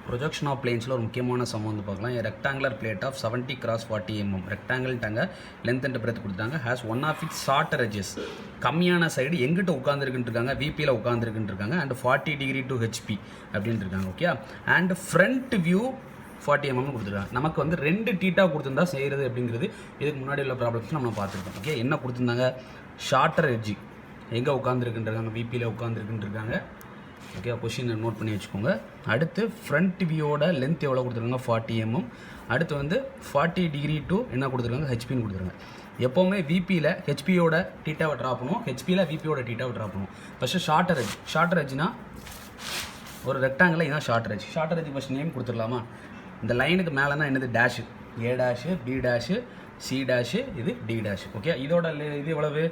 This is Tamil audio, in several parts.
ப்ரொஜெக்ஷன் ஆஃப் பிளேன்ஸில் ஒரு முக்கியமான சம் வந்து பார்க்கலாம். Rectangular plate of 70 x 40 mm ரெக்டாங்கிள்ட்டாங்க லென்த் அண்ட் பிரெத் கொடுத்தாங்க. Has one of its shorter edges கம்மியான சைடு எங்கிட்ட உட்காந்துருக்குன்னு இருக்காங்க, விபியில் உட்காந்துருக்குன்னு இருக்காங்க. அண்ட் 40 degree to ஹெச்பி அப்படின்னு இருக்காங்க. Okay, and front view 40 mm கொடுத்துருக்காங்க. நமக்கு வந்து 2 டீட்டா கொடுத்துருந்தா செய்கிறது அப்படிங்கிறது இதுக்கு முன்னாடி உள்ள ப்ராப்ளம்ஸ் நம்ம பார்த்துருக்கோம். ஓகே, என்ன கொடுத்துருந்தாங்க? ஷார்ட்டர் எட்ஜி எங்கே உட்காந்துருக்குன்றாங்க, விபியில் உட்காந்துருக்குன்னு இருக்காங்க. ஓகே, கொஷினை நோட் பண்ணி வச்சுக்கோங்க. அடுத்து ஃப்ரண்ட் வியூவோட லென்த் எவ்வளோ கொடுத்துருக்காங்க? 40 mm. அடுத்து வந்து 40 degree to என்ன கொடுத்துருக்காங்க? ஹெச்பின்னு கொடுத்துருக்காங்க. எப்போவுமே விபியில் ஹெச்பியோட டீட்டாவை ட்ரா பண்ணுவோம், ஹெச்பியில் விபியோட டீட்டாவை ட்ரா பண்ணுவோம். ஃபஸ்ட்டு ஷார்ட்டர் எட்ஜ்னா ஒரு ரெக்டாங்கில் இதுதான் shorter edge. Shorter edge first name கொடுத்துடலாமா? இந்த லைனுக்கு மேலேனா என்னது? Dash, A dash, B dash, C dash, இது டி டேஷ். ஓகே, இதோட இது எவ்வளவு?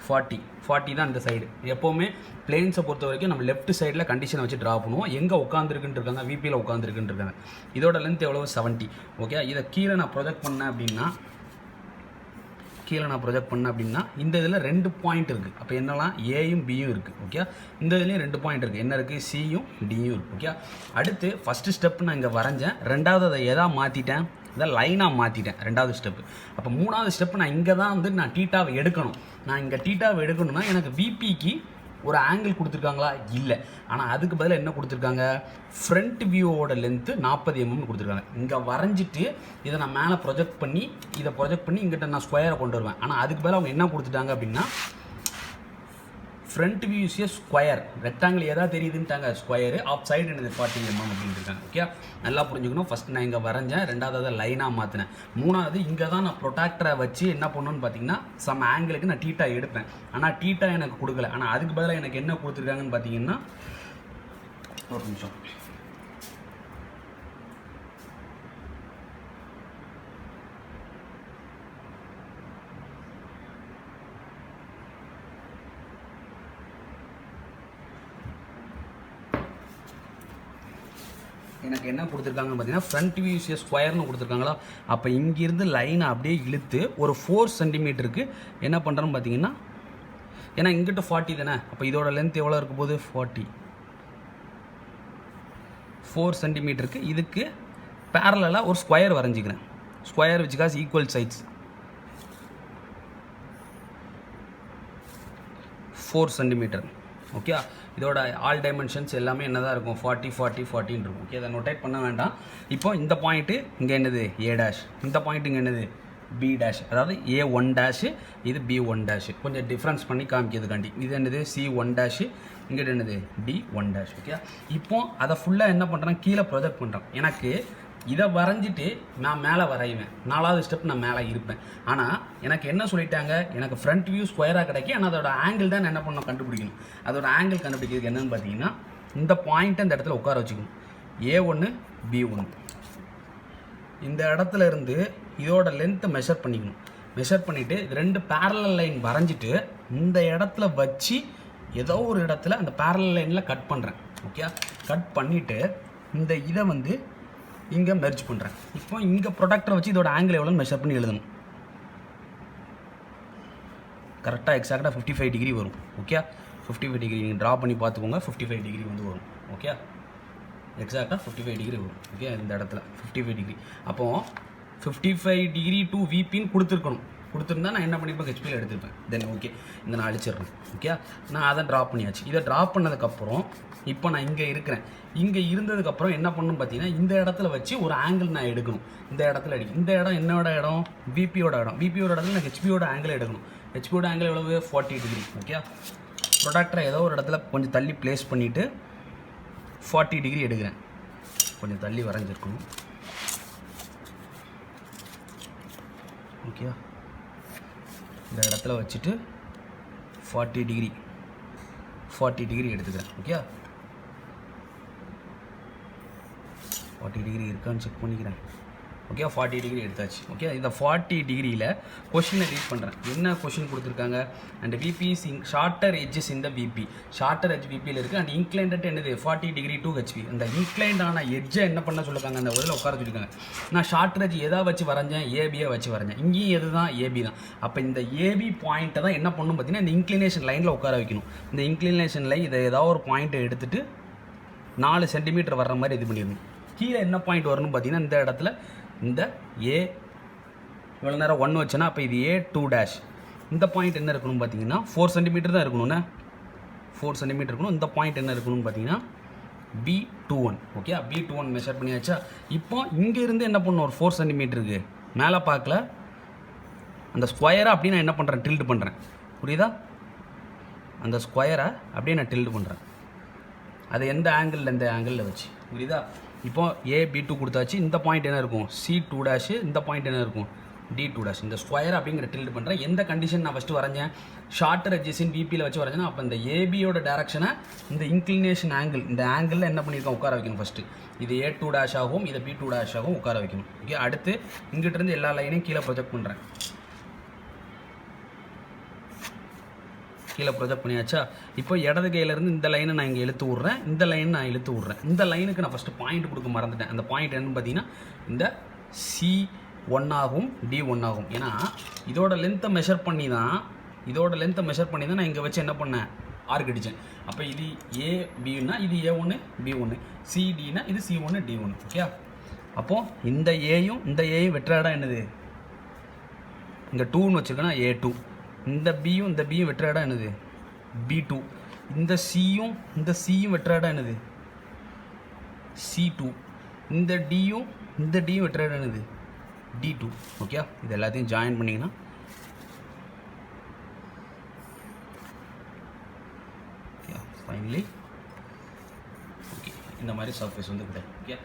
40 தான் இந்த சைடு. எப்போவுமே பிளேன்ஸை பொறுத்த வரைக்கும் நம்ம லெஃப்ட் சைடில் கண்டிஷனை வச்சு ட்ரா பண்ணுவோம். எங்கே உட்காந்துருக்குன்னு இருக்காங்க? விபியில் உட்காந்துருக்குன்னு இருக்காங்க. இதோட லென்த் எவ்வளவு? 70. ஓகே, இதை கீழே நான் ப்ரொஜெக்ட் பண்ணேன் அப்படின்னா இந்த இதில் 2 பாயிண்ட் இருக்குது. அப்போ என்னெல்லாம்? ஏயும் பியும் இருக்குது. ஓகே, இந்த இதுலேயும் 2 பாயிண்ட் இருக்குது. என்ன இருக்குது? சியும் டியும் இருக்குது. ஓகே, அடுத்து ஃபஸ்ட்டு ஸ்டெப் நான் இங்கே வரைஞ்சேன். ரெண்டாவது அதை எதாக மாற்றிட்டேன்? இதை லைனாக மாற்றிட்டேன், ரெண்டாவது ஸ்டெப்பு. அப்போ மூணாவது ஸ்டெப்பு நான் இங்கே தான் வந்து நான் டீட்டாவை எடுக்கணும். நான் இங்கே டீட்டாவை எடுக்கணும்னா எனக்கு விபிக்கு ஒரு ஆங்கிள் கொடுத்துருக்காங்களா? இல்லை. ஆனால் அதுக்கு பதிலாக என்ன கொடுத்துருக்காங்க? ஃப்ரண்ட் வியூவோட லென்த்து 40 mm கொடுத்துருக்காங்க. இங்கே வரைஞ்சிட்டு இதை நான் மேலே ப்ரொஜெக்ட் பண்ணி இங்கிட்ட நான் ஸ்கொயரை கொண்டு வருவேன். ஆனால் அதுக்கு பதிலாக அவங்க என்ன கொடுத்துட்டாங்க அப்படின்னா front view is a square. Rectangle எதாவது தெரியுதுன்ட்டாங்க, ஸ்கொயரு. ஆஃப் சைடு என்னது? 40 mm அப்படின்னு இருக்காங்க. ஓகே, நல்லா புரிஞ்சுக்கணும். ஃபஸ்ட் நான் இங்கே வரைஞ்சேன், ரெண்டாவது அதை லைனாக மாற்றினேன். மூணாவது இங்கே தான் நான் ப்ரொடாக்டரை வச்சு என்ன பண்ணணும்னு பார்த்தீங்கன்னா சம் ஆங்கிளுக்கு நான் டீட்டா எடுப்பேன். ஆனால் டீட்டா எனக்கு கொடுக்கல. ஆனால் அதுக்கு பதிலாக எனக்கு என்ன கொடுத்துருக்காங்கன்னு பார்த்தீங்கன்னா, ஒரு நிமிஷம், எனக்கு என்ன கொடுத்துருக்காங்கன்னு பார்த்தீங்கன்னா ஃப்ரண்ட் வியூ இஸ் ஏ ஸ்கொயர்னு கொடுத்துருக்காங்களா? அப்போ இங்கேருந்து லைனை அப்படியே இழுத்து ஒரு 4 cm என்ன பண்ணுறோன்னு பார்த்தீங்கன்னா, ஏன்னா இங்கிட்ட 40 தானே, அப்போ இதோட லென்த் எவ்வளோ இருக்க போகுது? 4 cm. இதுக்கு பேரலாக ஒரு ஸ்கொயர் வரைஞ்சிக்கிறேன். Square which has equal sides 4 cm. Okay, இதோட ஆல் டைமென்ஷன்ஸ் எல்லாமே என்ன தான் இருக்கும்? 40 40 40 இருக்கும். ஓகே, அதை நோட்டேட் பண்ண வேண்டாம். இப்போ இந்த பாயிண்ட்டு இங்கே என்னது? A dash. இந்த பாயிண்ட் இங்கே என்னது? B dash. அதாவது A1 டேஷு, இது B1 டேஷு. கொஞ்சம் டிஃப்ரென்ஸ் பண்ணி காமிக்கிறதுக்காண்டி இது என்னது? C1 டேஷு, இங்கிட்ட என்னது? D1 dash. ஓகே, இப்போ அதை ஃபுல்லாக என்ன பண்ணுறேன்? கீழே ப்ரொஜெக்ட் பண்ணுறேன். எனக்கு இதை வரைஞ்சிட்டு நான் மேலே வரைவேன். 4வது ஸ்டெப் நான் மேலே இருப்பேன். ஆனால் எனக்கு என்ன சொல்லிட்டாங்க? எனக்கு ஃப்ரண்ட் வியூ ஸ்கொயராக கிடைக்கும். ஆனால் அதோட ஆங்கிள் தான் என்ன பண்ணணும்? கண்டுபிடிக்கணும். அதோட ஆங்கிள் கண்டுபிடிக்கிறதுக்கு என்னென்னு பார்த்தீங்கன்னா இந்த பாயிண்ட்டை இந்த இடத்துல உட்கார வச்சுக்கணும். A1 B1 இந்த இடத்துல இருந்து இதோட லென்த்தை மெஷர் பண்ணிக்கணும். மெஷர் பண்ணிவிட்டு 2 பேரலல் லைன் வரைஞ்சிட்டு இந்த இடத்துல வச்சு ஏதோ ஒரு இடத்துல அந்த பேரலல் லைனில் கட் பண்ணுறேன். ஓகே, கட் பண்ணிவிட்டு இந்த இதை வந்து இங்கே மெர்ஜ் பண்ணுறேன். இப்போ இங்கே ப்ரொடக்டரை வச்சு இதோட ஆங்கிள் எவ்வளோன்னு மெஷர் பண்ணி எழுதணும். கரெக்டாக எக்ஸாக்டாக 55 degree வரும். ஓகே, 55 degree நீங்கள் ட்ரா பண்ணி பார்த்துக்கோங்க. 55 degree வந்து வரும். ஓகே, எக்ஸாக்டாக 55 degree வரும். ஓகே, இந்த இடத்துல 55 degree. அப்போது 55 degree to விபின்னு கொடுத்துருந்தா நான் என்ன பண்ணியிருப்பேன்? ஹெச்பியில் எடுத்துருப்பேன். தென் ஓகே, இந்த நான் அழிச்சிடுறேன். ஓகே, நான் அதை ட்ரா பண்ணியாச்சு. இதை ட்ரா பண்ணதுக்கப்புறம் இப்போ நான் இங்கே இருக்கிறேன். இங்கே இருந்ததுக்கப்புறம் என்ன பண்ணணும் பார்த்தீங்கன்னா இந்த இடத்துல வச்சு ஒரு ஆங்கிள் நான் எடுக்கணும். இந்த இடத்துல இந்த இடம் என்னோட இடம்? விபியோட இடம். விபியோட இடத்துல நான் ஹெச்பியோட ஆங்கிள் எடுக்கணும். ஹெச்பியோட ஆங்கிள் எவ்வளவு? 40 degree. ஓகே, ப்ரொடக்டரை ஏதோ ஒரு இடத்துல கொஞ்சம் தள்ளி ப்ளேஸ் பண்ணிவிட்டு 40 degree எடுக்கிறேன். கொஞ்சம் தள்ளி வரைஞ்சிருக்கணும். ஓகே, இந்த இடத்துல வச்சுட்டு 40 degree எடுத்துக்கிறேன். ஓகே, 40 degree இருக்கான்னு செக் பண்ணிக்கிறேன். ஓகே, 40 degree எடுத்தாச்சு. ஓகே, இந்த 40 degreeல கொஷினை ரீட் பண்ணுறேன். என்ன கொஷின் கொடுத்துருக்காங்க? And VB is shorter edges இந்த விபி. ஷார்ட்டர் எட்ஜ் விபியில் இருக்குது. அண்ட் இன்க்ளைண்ட் என்னது? 40 degree to ஹெச்பி. அந்த இன்க்ளைண்டான எட்ஜை என்ன பண்ண சொல்லியிருக்காங்க? அந்த இதில் உட்கார சொல்லியிருக்காங்க. நான் ஷார்ட்டர் எட்ஜ் எதை வச்சு வரைஞ்சேன்? ஏபியை வச்சு வரைஞ்சேன். இங்கேயும் எது தான்? ஏபி தான். அப்போ இந்த ஏபி பாயிண்ட்டை தான் என்ன பண்ணணும் பார்த்தீங்கன்னா இந்த இன்க்ளினேஷன் லைனில் உட்கார வைக்கணும். இந்த இன்க்ளினேஷன் லைன் இதை ஏதாவது ஒரு பாயிண்ட்டை எடுத்துகிட்டு 4 cm வர்ற மாதிரி இது பண்ணிடணும். கீழே என்ன பாயிண்ட் வரணும்னு பார்த்தீங்கன்னா இந்த இடத்துல இந்த ஏ இவ்வளோ நேரம் 1 வச்சேன்னா அப்போ இது A2'. இந்த பாயிண்ட் என்ன இருக்கணும் பார்த்தீங்கன்னா 4 சென்டிமீட்டர் தான் இருக்கணும்ண்ணே, 4 சென்டிமீட்டர் இருக்கணும். இந்த பாயிண்ட் என்ன இருக்கணும்னு பார்த்தீங்கன்னா B21. ஓகே, B21 மெஷர் பண்ணியாச்சா. இப்போ இங்கேருந்து என்ன பண்ணணும், ஒரு 4 சென்டிமீட்டருக்கு மேலே பார்க்கல அந்த ஸ்கொயரை அப்படியே நான் என்ன பண்ணுறேன், டில்ட் பண்ணுறேன். புரியுதா? அந்த ஸ்கொயரை அப்படியே நான் டில்ட் பண்ணுறேன். அது எந்த ஆங்கிளில், இந்த ஆங்கிளில் வச்சு. புரியுதா? இப்போ AB2 கொடுத்தாச்சு. இந்த பாயிண்ட் என்ன இருக்கும், C2'. இந்த பாயிண்ட் என்ன இருக்கும், D2'. இந்த ஸ்கொயர் அப்படிங்கிற டில்ட் பண்ணுறேன். எந்த கண்டிஷன் நான் ஃபஸ்ட்டு வரைஞ்சேன், ஷார்ட்டர் எட்ஜஸின் VPயில் வச்சு வரைஞ்சேன்னா அப்போ இந்த ABயோட டேரக்ஷனை இந்த இன்க்ளினேஷன் ஆங்கிள், இந்த ஆங்கிளில் என்ன பண்ணியிருக்கேன், உட்கார வைக்கணும். ஃபஸ்ட்டு இது A2' ஆகும், இதை B2' ஆகும் உட்கார வைக்கணும். ஓகே, அடுத்து இங்கிட்டிருந்து எல்லா லைனையும் கீழே ப்ரொஜெக்ட் பண்ணுறேன். கீழே ப்ரொஜெக்ட் பண்ணியாச்சா. இப்போ இடது கையிலேருந்து இந்த லைனை நான் இங்கே இழுத்து விட்றேன், இந்த லைனை நான் இழுத்து விட்றேன். இந்த லைனுக்கு நான் ஃபஸ்ட்டு பாயிண்ட் கொடுக்க மறந்துட்டேன். அந்த பாயிண்ட் என்னன்னு பார்த்தீங்கன்னா இந்த C1 ஆகும், D1 ஆகும். ஏன்னா இதோட லென்த்தை மெஷர் பண்ணி தான் நான் இங்கே வச்சு என்ன பண்ணேன், ஆர்க் அடித்தேன். அப்போ இது ABன்னா இது A1 B1, CDனா இது C1 D1. ஓகே, அப்போது இந்த ஏயும் வெற்ற இடம் என்னது, இங்கே 2ன்னு வச்சுருக்கேன்னா A2. இந்த பியும் வெற்ற இடம் என்னது, B2. இந்த சியும் வெற்ற இடம் என்னது, C2. இந்த டியும் வெற்ற இடம் என்னது, D2. ஓகே, இது எல்லாத்தையும் ஜாயின் பண்ணிங்கன்னா ஃபைனலி ஓகே இந்த மாதிரி சர்ஃபேஸ் வந்து கிடைக்கும். ஓகே,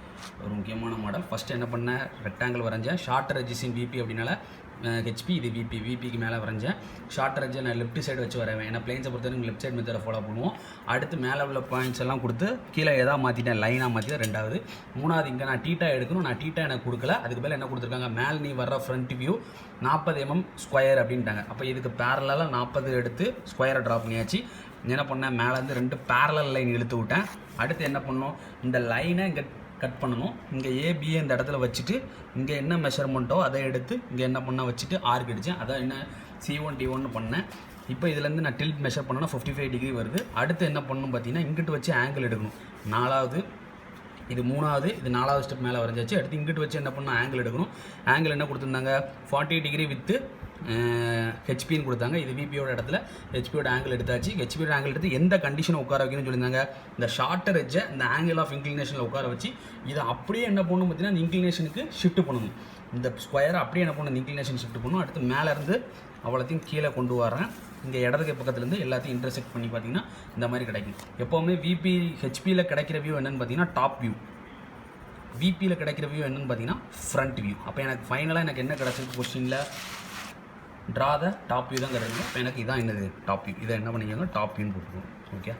ஒரு முக்கியமான மாடல். ஃபஸ்ட்டு என்ன பண்ணேன், ரெக்டாங்கிள் வரைஞ்சேன். ஷார்ட்டர் எட்ஜஸின் VP அப்படின்னால HP, இது VPக்கு மேலே வரைஞ்சேன். ஷார்ட்டர் எட்ஜை நான் லெஃப்ட் சைடு வச்சு வரைவேன். ஏன்னா பிளைன்ஸை பொறுத்தவரைக்கும் லெஃப்ட் சைடு மெத்தடை ஃபாலோ பண்ணுவோம். அடுத்து மேலே உள்ள பாயிண்ட்ஸ் எல்லாம் கொடுத்து கீழே எதாவது மாற்றிட்டேன், லைனாக மாற்றிட்டேன். ரெண்டாவது, மூணாவது இங்கே நான் டீட்டா எடுக்கணும். நான் டீட்டா எனக்கு கொடுக்கல. அதுக்கு மேலே என்ன கொடுத்துருக்காங்க, மேலே நீ வர்ற ஃப்ரண்ட் வியூ 40 mm ஸ்கொயர் அப்படின்ட்டாங்க. அப்போ இதுக்கு பேரலாக 40 எடுத்து ஸ்கொயரை ட்ரா பண்ணியாச்சு. என்ன பண்ணேன், மேலேருந்து 2 பேரலல் லைன் இழுத்து விட்டேன். அடுத்து என்ன பண்ணோம், இந்த லைனை இங்கே கட் பண்ணணும். இங்கே ABயை இந்த இடத்துல வச்சுட்டு இங்கே என்ன மெஷர்மெண்ட்டோ அதை எடுத்து இங்கே என்ன பண்ண வச்சுட்டு ஆர்க் அடித்தேன். அதான் என்ன C1 D1 பண்ணேன். இப்போ இதுலேருந்து நான் டில்ட் மெஷர் பண்ணேன்னா 55 டிகிரி வருது. அடுத்து என்ன பண்ணணும் பார்த்தீங்கன்னா, இங்கிட்டு வச்சு ஆங்கிள் எடுக்கணும். 4வது, இது 3வது, இது 4வது ஸ்டெப் மேலே வரைஞ்சாச்சு. அடுத்து இங்கிட்டு வச்சு என்ன பண்ணால் ஆங்கிள் எடுக்கணும். ஆங்கிள் என்ன கொடுத்துருந்தாங்க, 40 டிகிரி வித்து ஹெச்பின்னு கொடுத்தாங்க. இது VPயோட இடத்துல ஹெச்பியோட ஆங்கிள் எடுத்தாச்சு. ஹெச்பியோட ஆங்கிள் எடுத்து எந்த கண்டிஷனை உட்கார வைக்கணும்னு சொல்லியிருந்தாங்க, இந்த ஷார்ட்டர் எட்ஜை இந்த ஆங்கிள் ஆஃப் இன்க்ளினேஷனில் உட்கார வச்சு இதை அப்படியே என்ன பண்ணணும் பார்த்தீங்கன்னா இன்க்ளினேஷனுக்கு ஷிஃப்ட் பண்ணணும். இந்த ஸ்கொயரை அப்படியே என்ன பண்ணணும், இன்க்ளினேஷன் ஷிஃப்ட் பண்ணணும். அடுத்து மேலேருந்து அவ்வளோத்தையும் கீழே கொண்டு வரேன். இங்கே இடது கை பக்கத்துலேருந்து எல்லாத்தையும் இன்டர்செக்ட் பண்ணி பார்த்தீங்கன்னா இந்த மாதிரி கிடைக்கும். எப்போவுமே ஹெச்பியில் கிடைக்கிற வியூ என்னென்னு பார்த்தீங்கன்னா டாப் வியூ, VPயில் கிடைக்கிற வியூ என்னென்னு பார்த்தீங்கன்னா ஃப்ரண்ட் வியூ. அப்போ எனக்கு ஃபைனலாக எனக்கு என்ன கிடச்சிருக்கு, கொஸ்டினில் ட்ரா த டாப் வியூ தான் கிடைக்கும். இப்போ எனக்கு இதான் என்னது டாப் வியூ. இதை என்ன பண்ணிக்கோங்க, டாப் வியூன்னு போட்டுக்கோங்க. ஓகே.